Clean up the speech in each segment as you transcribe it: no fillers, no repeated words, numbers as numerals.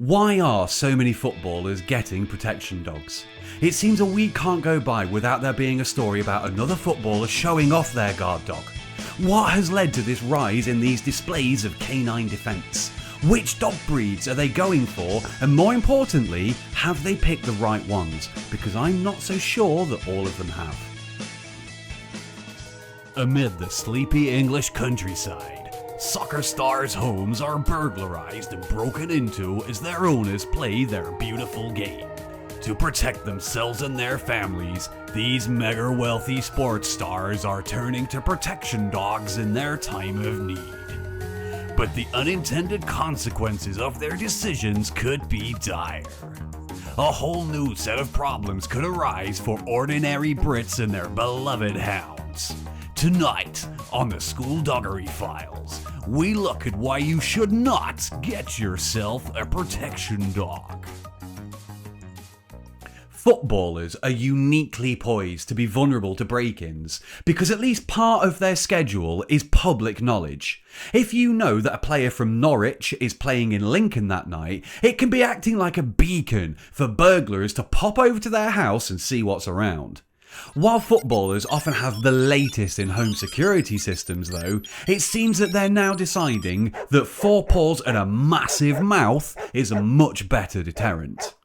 Why are so many footballers getting protection dogs? It seems a week can't go by without there being a story about another footballer showing off their guard dog. What has led to this rise in these displays of canine defence? Which dog breeds are they going for? And more importantly, have they picked the right ones? Because I'm not so sure that all of them have. Amid the sleepy English countryside, soccer stars' homes are burglarized and broken into as their owners play their beautiful game. To protect themselves and their families, these mega wealthy sports stars are turning to protection dogs in their time of need. But the unintended consequences of their decisions could be dire. A whole new set of problems could arise for ordinary Brits and their beloved hounds. Tonight, on the SkoolDoggery Files, we look at why you should not get yourself a protection dog. Footballers are uniquely poised to be vulnerable to break-ins because at least part of their schedule is public knowledge. If you know that a player from Norwich is playing in Lincoln that night, it can be acting like a beacon for burglars to pop over to their house and see what's around. While footballers often have the latest in home security systems though, it seems that they're now deciding that 4 paws and a massive mouth is a much better deterrent.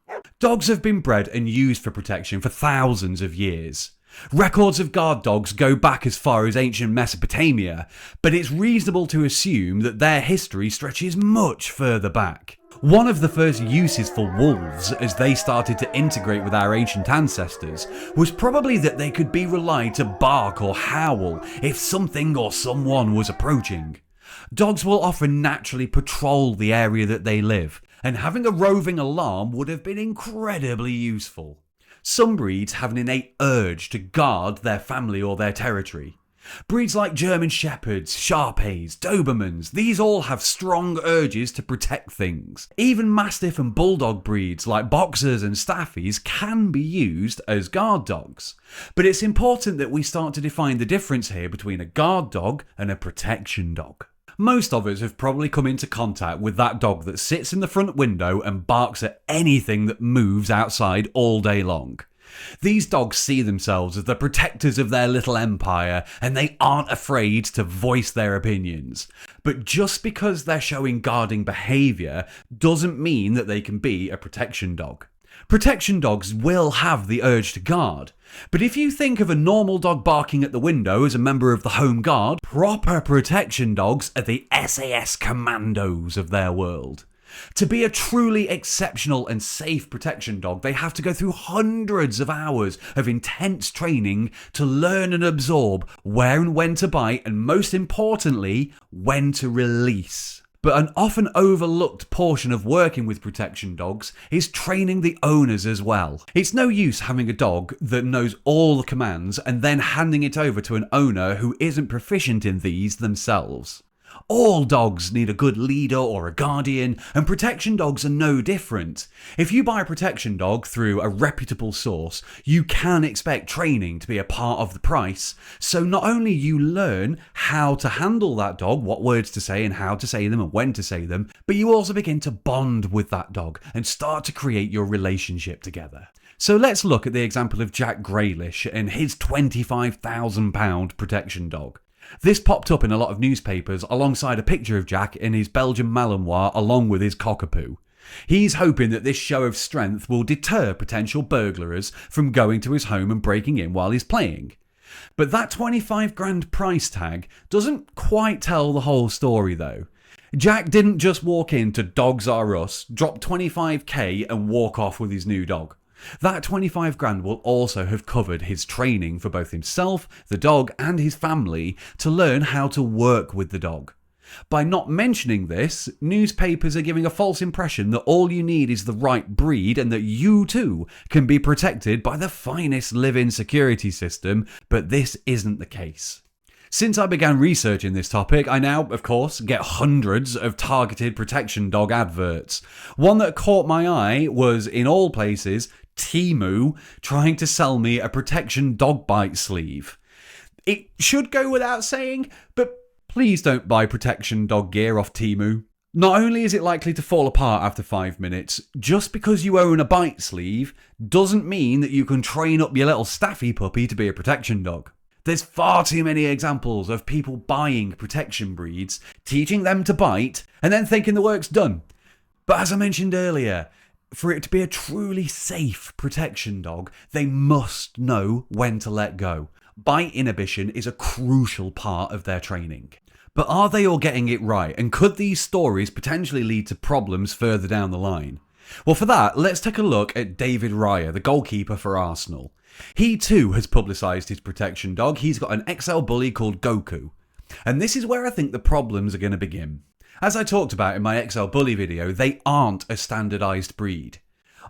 Dogs have been bred and used for protection for thousands of years. Records of guard dogs go back as far as ancient Mesopotamia, but it's reasonable to assume that their history stretches much further back. One of the first uses for wolves as they started to integrate with our ancient ancestors was probably that they could be relied to bark or howl if something or someone was approaching. Dogs will often naturally patrol the area that they live, and having a roving alarm would have been incredibly useful. Some breeds have an innate urge to guard their family or their territory. Breeds like German Shepards, Shar Peis, Dobermans, these all have strong urges to protect things. Even Mastiff and Bulldog breeds like Boxers and Staffies can be used as guard dogs. But it's important that we start to define the difference here between a guard dog and a protection dog. Most of us have probably come into contact with that dog that sits in the front window and barks at anything that moves outside all day long. These dogs see themselves as the protectors of their little empire and they aren't afraid to voice their opinions. But just because they're showing guarding behaviour doesn't mean that they can be a protection dog. Protection dogs will have the urge to guard, but if you think of a normal dog barking at the window as a member of the Home Guard, proper protection dogs are the SAS commandos of their world. To be a truly exceptional and safe protection dog, they have to go through hundreds of hours of intense training to learn and absorb where and when to bite, and most importantly, when to release. But an often overlooked portion of working with protection dogs is training the owners as well. It's no use having a dog that knows all the commands and then handing it over to an owner who isn't proficient in these themselves. All dogs need a good leader or a guardian, and protection dogs are no different. If you buy a protection dog through a reputable source, you can expect training to be a part of the price. So not only you learn how to handle that dog, what words to say and how to say them and when to say them, but you also begin to bond with that dog and start to create your relationship together. So let's look at the example of Jack Grealish and his £25,000 protection dog. This popped up in a lot of newspapers alongside a picture of Jack in his Belgian Malinois along with his cockapoo. He's hoping that this show of strength will deter potential burglars from going to his home and breaking in while he's playing. But that 25 grand price tag doesn't quite tell the whole story though. Jack didn't just walk into Dogs R Us, drop 25k and walk off with his new dog. That 25 grand will also have covered his training for both himself, the dog and his family to learn how to work with the dog. By not mentioning this, newspapers are giving a false impression that all you need is the right breed and that you too can be protected by the finest live-in security system, but this isn't the case. Since I began researching this topic, I now, of course, get hundreds of targeted protection dog adverts. One that caught my eye was, in all places, Temu trying to sell me a protection dog bite sleeve. It should go without saying, but please don't buy protection dog gear off Temu. Not only is it likely to fall apart after 5 minutes, just because you own a bite sleeve doesn't mean that you can train up your little Staffie puppy to be a protection dog. There's far too many examples of people buying protection breeds, teaching them to bite, and then thinking the work's done. But as I mentioned earlier, for it to be a truly safe protection dog, they must know when to let go. Bite inhibition is a crucial part of their training. But are they all getting it right? And could these stories potentially lead to problems further down the line? Well, for that, let's take a look at David Raya, the goalkeeper for Arsenal. He too has publicised his protection dog. He's got an XL Bully called Goku. And this is where I think the problems are going to begin. As I talked about in my XL Bully video, they aren't a standardised breed.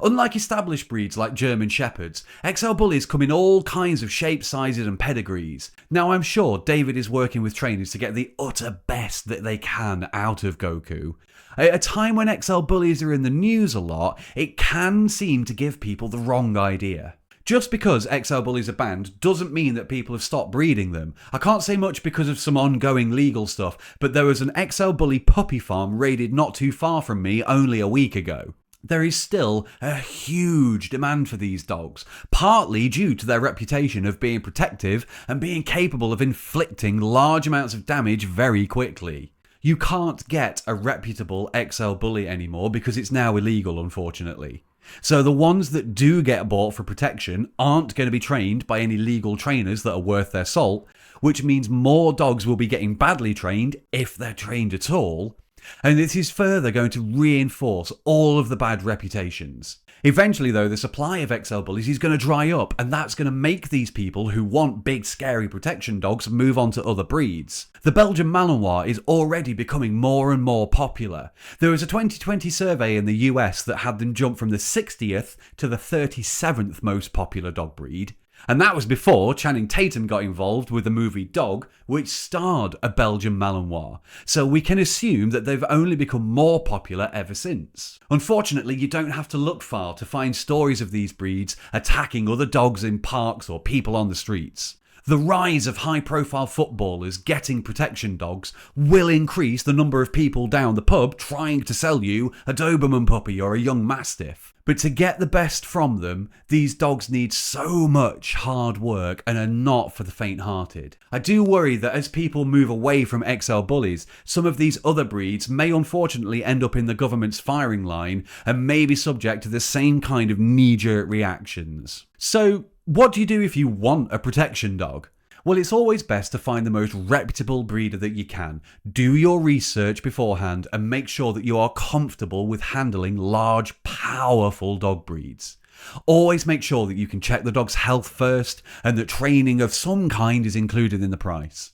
Unlike established breeds like German Shepherds, XL Bullies come in all kinds of shapes, sizes and pedigrees. Now I'm sure David is working with trainers to get the utter best that they can out of Goku. At a time when XL Bullies are in the news a lot, it can seem to give people the wrong idea. Just because XL Bullies are banned doesn't mean that people have stopped breeding them. I can't say much because of some ongoing legal stuff, but there was an XL Bully puppy farm raided not too far from me only a week ago. There is still a huge demand for these dogs, partly due to their reputation of being protective and being capable of inflicting large amounts of damage very quickly. You can't get a reputable XL Bully anymore because it's now illegal, unfortunately. So the ones that do get bought for protection aren't going to be trained by any legal trainers that are worth their salt, which means more dogs will be getting badly trained, if they're trained at all. And this is further going to reinforce all of the bad reputations. Eventually though, the supply of XL Bullies is going to dry up, and that's going to make these people who want big scary protection dogs move on to other breeds. The Belgian Malinois is already becoming more and more popular. There was a 2020 survey in the US that had them jump from the 60th to the 37th most popular dog breed. And that was before Channing Tatum got involved with the movie Dog, which starred a Belgian Malinois. So we can assume that they've only become more popular ever since. Unfortunately, you don't have to look far to find stories of these breeds attacking other dogs in parks or people on the streets. The rise of high-profile footballers getting protection dogs will increase the number of people down the pub trying to sell you a Doberman puppy or a young Mastiff. But to get the best from them, these dogs need so much hard work and are not for the faint-hearted. I do worry that as people move away from XL Bullies, some of these other breeds may unfortunately end up in the government's firing line and may be subject to the same kind of knee-jerk reactions. So, what do you do if you want a protection dog? Well, it's always best to find the most reputable breeder that you can. Do your research beforehand and make sure that you are comfortable with handling large, powerful dog breeds. Always make sure that you can check the dog's health first and that training of some kind is included in the price.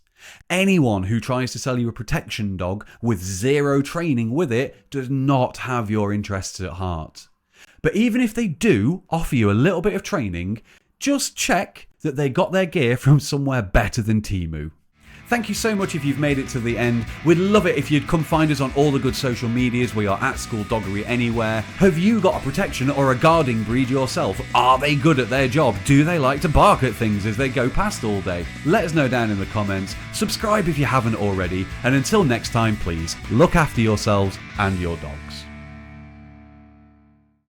Anyone who tries to sell you a protection dog with zero training with it does not have your interests at heart. But even if they do offer you a little bit of training, just check that they got their gear from somewhere better than Temu. Thank you so much if you've made it to the end. We'd love it if you'd come find us on all the good social medias. We are at SkoolDoggery anywhere. Have you got a protection or a guarding breed yourself? Are they good at their job? Do they like to bark at things as they go past all day? Let us know down in the comments. Subscribe if you haven't already. And until next time, please look after yourselves and your dogs.